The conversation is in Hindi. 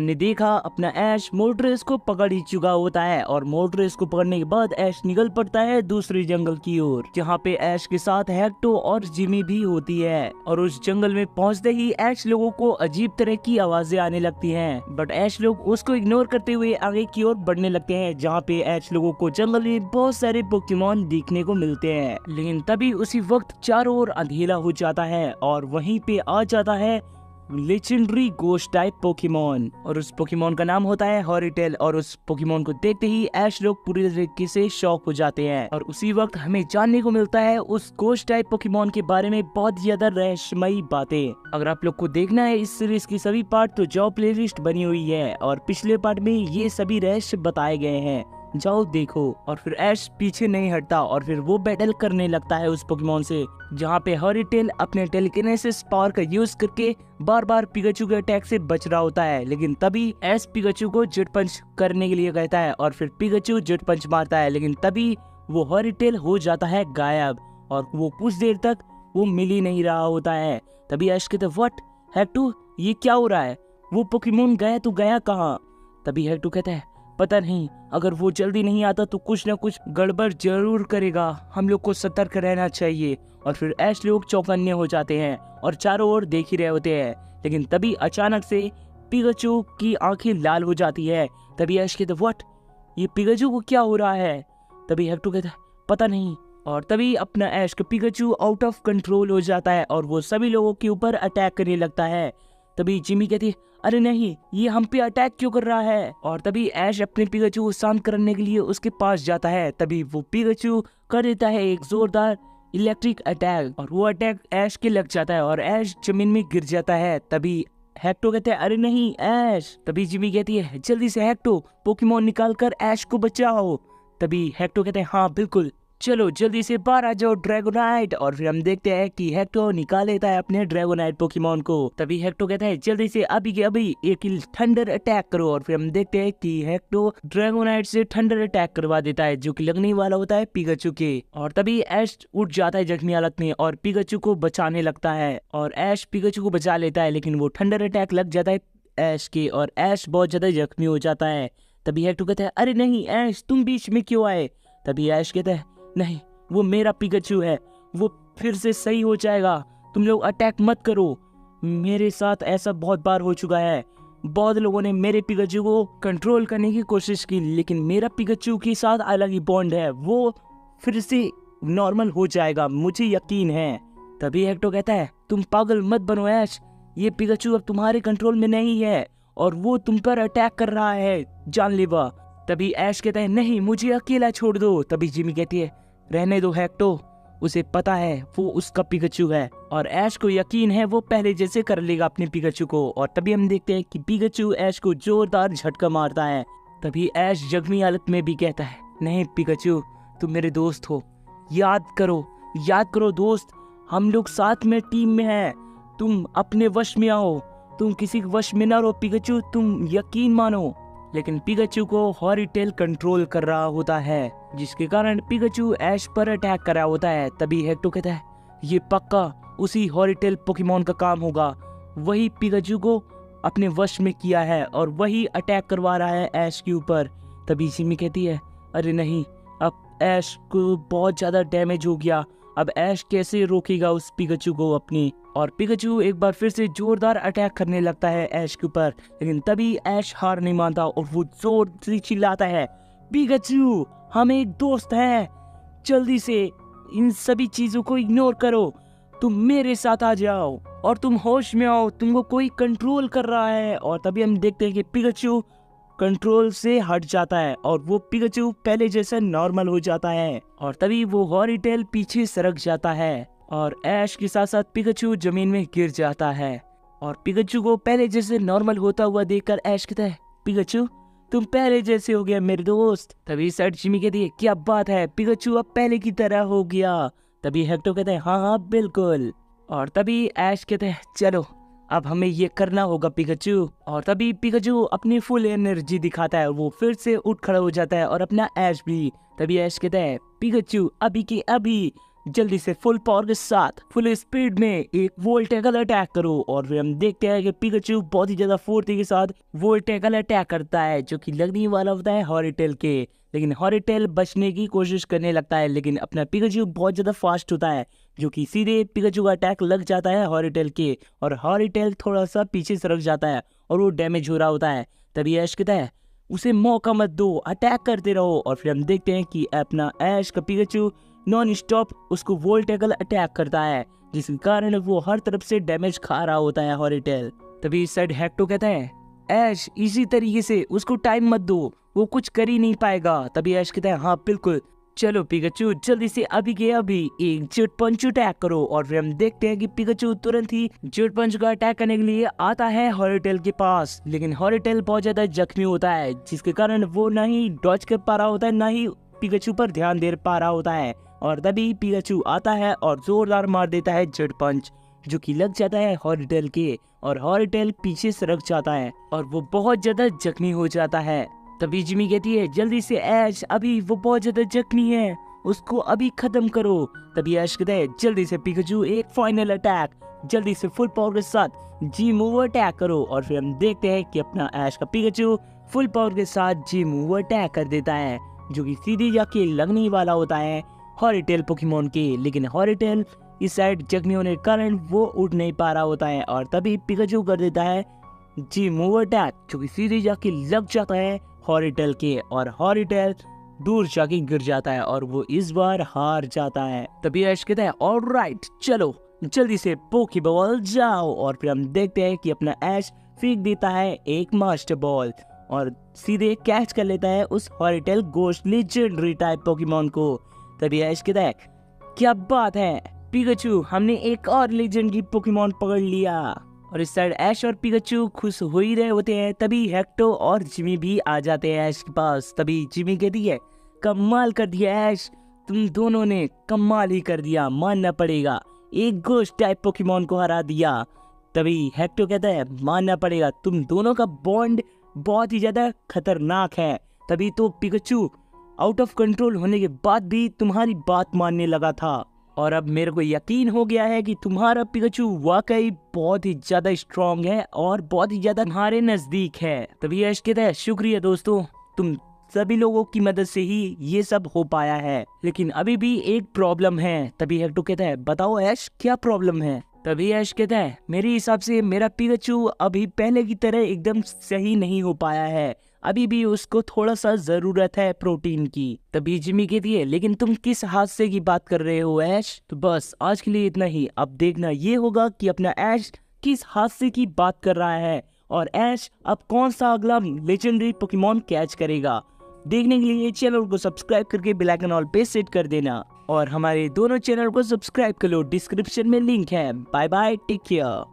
हमने देखा अपना ऐश मोल्ट्रेस को पकड़ ही चुका होता है और मोल्ट्रेस को पकड़ने के बाद ऐश निकल पड़ता है दूसरे जंगल की ओर, जहाँ पे ऐश के साथ हेक्टो और जिमी भी होती है। और उस जंगल में पहुंचते ही ऐश लोगों को अजीब तरह की आवाजें आने लगती हैं, बट ऐश लोग उसको इग्नोर करते हुए आगे की ओर बढ़ने लगते हैं, जहाँ पे ऐश लोगों को जंगल में बहुत सारे पोकेमॉन देखने को मिलते हैं। लेकिन तभी उसी वक्त चारों ओर अंधेरा हो जाता है और वहीं पे आ जाता है लेजेंडरी गोस्ट टाइप पोकेमॉन, और उस पोकेमॉन का नाम होता है हॉरिटेल। और उस पोकेमॉन को देखते ही ऐश लोग पूरी तरीके से शॉक हो जाते हैं। और उसी वक्त हमें जानने को मिलता है उस गोस्ट टाइप पोकेमॉन के बारे में बहुत ज्यादा रहस्यमयी बातें। अगर आप लोग को देखना है इस सीरीज की सभी पार्ट तो जाओ प्लेलिस्ट बनी हुई है और पिछले पार्ट में ये सभी रहस्य बताए गए हैं, जाओ देखो। और फिर ऐश पीछे नहीं हटता और फिर वो बैटल करने लगता है उस पोकेमॉन से, जहाँ पे हॉरिटेल अपने टेलीकिनेसिस पावर का यूज करके बार बार पिकाचू के अटैक से बच रहा होता है। लेकिन तभी ऐश पिकाचू को जेट पंच करने के लिए कहता है और फिर पिकाचू जेट पंच मारता है, लेकिन तभी वो हॉरिटेल हो जाता है गायब और वो कुछ देर तक वो मिल ही नहीं रहा होता है। तभी ऐश कहता है व्हाट हेक्टो, ये क्या हो रहा है, वो पोकेमॉन गया तो गया कहाँ। तभी हेक्टो कहता है पता नहीं, अगर वो जल्दी नहीं आता तो कुछ न कुछ गड़बड़ जरूर करेगा, हम लोग को सतर्क रहना चाहिए। और फिर ऐश लोग चौकन्ने हो जाते हैं और चारों ओर देख ही रहे होते हैं। लेकिन तभी अचानक से पिकाचू की आंखें लाल हो जाती है। तभी ऐश कहते व्हाट, ये पिकाचू को क्या हो रहा है। तभी हेक्टो कहता है पता नहीं। और तभी अपना ऐश का पिकाचू आउट ऑफ कंट्रोल हो जाता है और वो सभी लोगों के ऊपर अटैक करने लगता है। तभी जिमी कहती है अरे नहीं, ये हम पे अटैक क्यों कर रहा है। और तभी ऐश अपने पिकाचू को शांत करने के लिए उसके पास जाता है। तभी वो पिकाचू कर देता है एक जोरदार इलेक्ट्रिक अटैक और वो अटैक ऐश के लग जाता है और ऐश जमीन में गिर जाता है। तभी हेक्टो कहते हैं अरे नहीं ऐश। तभी जिमी कहती है जल्दी से हेक्टो पोकेमॉन निकाल कर ऐश को बचाओ। तभी हेक्टो कहते हैं हाँ बिल्कुल, चलो जल्दी से बाहर आ जाओ ड्रैगोनाइट। और फिर हम देखते हैं कि हेक्टो निकाल लेता है अपने ड्रैगोनाइट पोकेमॉन को। तभी हेक्टो कहता है जल्दी से अभी के अभी एक थंडर अटैक करो। और फिर हम देखते हैं कि हेक्टो ड्रैगोनाइट से थंडर अटैक करवा देता है, जो कि लगने वाला होता है पिकाचू के। और तभी ऐश उठ जाता है जख्मी हालत में और पिकाचू को बचाने लगता है और ऐश पिकाचू को बचा लेता है, लेकिन वो थंडर अटैक लग जाता है ऐश के और ऐश बहुत ज्यादा जख्मी हो जाता है। तभी हेक्टो कहता है अरे नहीं ऐश, तुम बीच में क्यों आए। तभी ऐश कहता है नहीं, वो मेरा पिकाचू है, वो फिर से सही हो जाएगा, तुम लोग अटैक मत करो। मेरे साथ ऐसा बहुत बार हो चुका है, बहुत लोगों ने मेरे पिकाचू को कंट्रोल करने की कोशिश की, लेकिन मेरा पिकाचू के साथ अलग ही बॉन्ड है, वो फिर से नॉर्मल हो जाएगा, मुझे यकीन है। तभी हेक्टो कहता है तुम पागल मत बनो ऐश, ये पिकाचू अब तुम्हारे कंट्रोल में नहीं है और वो तुम पर अटैक कर रहा है जानलेवा। तभी ऐश कहता है नहीं, मुझे अकेला छोड़ दो। तभी जिमी कहती है रहने दो हेक्टो, उसे पता है वो उसका पिकाचू है और ऐश को यकीन है वो पहले जैसे कर लेगा अपने पिकाचू को। और तभी हम देखते हैं कि पिकाचू ऐश को जोरदार झटका मारता है। तभी ऐश जख्मी हालत में भी कहता है नहीं पिकाचू, तुम मेरे दोस्त हो, याद करो दोस्त, हम लोग साथ में टीम में हैं, तुम अपने वश में आओ, तुम किसी के वश में ना रहो पिकाचू, तुम यकीन मानो। लेकिन पिकाचू को हॉरिटेल कंट्रोल कर रहा होता है, जिसके कारण पिकाचू ऐश पर अटैक कर रहा होता है। तभी हेक्टो कहता है ये पक्का उसी हॉरिटेल पोकेमॉन का काम होगा, वही पिकाचू को अपने वश में किया है और वही अटैक करवा रहा है ऐश के ऊपर। तभी जिमी कहती है अरे नहीं, अब ऐश को बहुत ज्यादा डैमेज हो गया, अब ऐश कैसे रोकेगा उस पिकाचू को अपनी। और पिकाचू एक बार फिर से जोरदार अटैक करने लगता है ऐश के ऊपर, लेकिन तभी ऐश हार नहीं मानता और वो जोर से चिल्लाता है पिकाचू हम एक दोस्त हैं, जल्दी से इन सभी चीजों को इग्नोर करो, तुम मेरे साथ आ जाओ और तुम होश में आओ, तुमको कोई कंट्रोल कर रहा है। और तभी हम देखते हैं कि पिकाचू कंट्रोल से हट जाता है और वो पिकाचू पहले जैसा नॉर्मल हो जाता है। और तभी वो हॉरिटेल पीछे सरक जाता है और ऐश के साथ साथ पिकाचू जमीन में गिर जाता है। और पिकाचू को पहले जैसे नॉर्मल होता हुआ देखकर ऐश कहता है पिकाचू तुम पहले जैसे हो गया मेरे दोस्त। तभी सर जिमी कहती है क्या बात है, पिकाचू अब पहले की तरह हो गया। तभी हेक्टो कहता है हाँ बिल्कुल। और तभी ऐश कहते हैं चलो अब हमें ये करना होगा पिकाचू। और तभी पिकाचू अपनी फुल एनर्जी दिखाता है, वो फिर से उठ खड़ा हो जाता है और अपना ऐश भी। तभी ऐश कहता है पिकाचू अभी के अभी जल्दी से फुल पावर के साथ फुल स्पीड में एक वोल्ट टैकल अटैक करो। और फिर हम देखते हैं कि पिकाचू बहुत ही ज्यादा फुर्ती के साथ वोल्ट टैकल अटैक करता है, जो कि लगने वाला होता है हॉरिटेल के। लेकिन हॉरिटेल बचने की कोशिश करने लगता है, लेकिन अपना पिकाचू बहुत ज्यादा फास्ट होता है, जो कि सीधे पिकाचू का अटैक लग जाता है हॉरिटेल के। और हॉरिटेल थोड़ा सा पीछे सरक जाता है और वो डैमेज हो रहा होता है। तभी ऐश कहता है उसे मौका मत दो, अटैक करते रहो। और फिर हम देखते हैं कि अपना ऐश का पिकाचू नॉन स्टॉप उसको वोल्ट टैकल अटैक करता है, जिसके कारण वो हर तरफ से डैमेज खा रहा होता है हॉरिटेल। तभी इस साइड हेक्टो कहता है ऐश इसी तरीके से उसको टाइम मत दो, वो कुछ कर ही नहीं पाएगा। तभी ऐश कहता है हाँ बिल्कुल, चलो पिकाचू जल्दी से अभी के अभी एक जेट पंच अटैक करो। और फिर हम देखते हैं कि पिकाचू तुरंत ही जेट पंच का अटैक करने के लिए आता है हॉरिटेल के पास। लेकिन हॉरिटेल बहुत ज्यादा जख्मी होता है, जिसके कारण वो ना ही डॉज कर पा रहा होता है, ना ही पिकाचू पर ध्यान दे पा रहा होता है। और तभी पिकाचू आता है और जोरदार मार देता है जेट पंच, जो कि लग जाता है हॉरिटेल के। और हॉरिटेल पीछे सरक जाता है और वो बहुत ज्यादा जख्मी हो जाता है। तभी जिमी कहती है जल्दी से ऐश, अभी वो बहुत ज्यादा जख्मी है, उसको अभी खत्म करो। तभी ऐश कहता है जल्दी से पिकाचू एक फाइनल अटैक, जल्दी से फुल पावर के साथ जी मूव अटैक करो। और फिर हम देखते हैं कि अपना ऐश का पिकाचू फुल पावर के साथ जी मूव अटैक कर देता है, जो कि सीधे जाके लगने वाला होता है हॉरिटेल पोकेमोन के। लेकिन हॉरिटेल इस साइड जख्मी होने के कारण वो उड़ नहीं पा रहा होता है। और तभी पिकाचू कर देता है जी मूव अटैक, जो कि सीधे जाके लग जाता है हॉरिटेल के। और हॉरिटेल दूर जाके गिर जाता है और वो इस बार हार जाता है। तभी ऐश कहता है ऑलराइट चलो जल्दी से पोकेबॉल जाओ। और फिर हम देखते हैं कि अपना ऐश फेंक देता है एक मास्टर बॉल और सीधे कैच कर लेता है उस हॉरिटेल गोस्ट लेजेंडरी टाइप पोकेमोन को। तभी ऐश कहता है क्या बात है पिकाचू, हमने एक और लेजेंडरी पोकेमोन पकड़ लिया। और इस साइड ऐश और पिकाचू खुश हो ही रहे होते हैं। तभी हेक्टो और जिमी भी आ जाते हैं ऐश के पास। तभी जिमी कहती है कमाल कर दिया ऐश, तुम दोनों ने कमाल ही कर दिया, मानना पड़ेगा, एक घोस्ट टाइप पोकेमोन को हरा दिया। तभी हेक्टो कहता है मानना पड़ेगा, तुम दोनों का बॉन्ड बहुत ही ज्यादा खतरनाक है, तभी तो पिकाचू आउट ऑफ कंट्रोल होने के बाद भी तुम्हारी बात मानने लगा था। और अब मेरे को यकीन हो गया है कि तुम्हारा पिकाचू वाकई बहुत ही ज्यादा स्ट्रॉन्ग है और बहुत ही ज्यादा तुम्हारे नजदीक है। तभी ऐश कहता है शुक्रिया दोस्तों, तुम सभी लोगों की मदद से ही ये सब हो पाया है, लेकिन अभी भी एक प्रॉब्लम है। तभी हेक्टो कहता है बताओ ऐश क्या प्रॉब्लम है। तभी ऐश कहता है मेरे हिसाब से मेरा पिकाचू अभी पहले की तरह एकदम सही नहीं हो पाया है, अभी भी उसको थोड़ा सा जरूरत है प्रोटीन की। तभी जिमी कहती है लेकिन तुम किस हादसे की बात कर रहे हो ऐश। तो बस आज के लिए इतना ही, अब देखना ये होगा कि अपना ऐश किस हादसे की बात कर रहा है और ऐश अब कौन सा अगला लेजेंडरी पोकेमोन कैच करेगा। देखने के लिए चैनल को सब्सक्राइब करके बेल आइकन ऑल पे सेट कर देना और हमारे दोनों चैनल को सब्सक्राइब कर लो, डिस्क्रिप्शन में लिंक है। Bye bye, take care.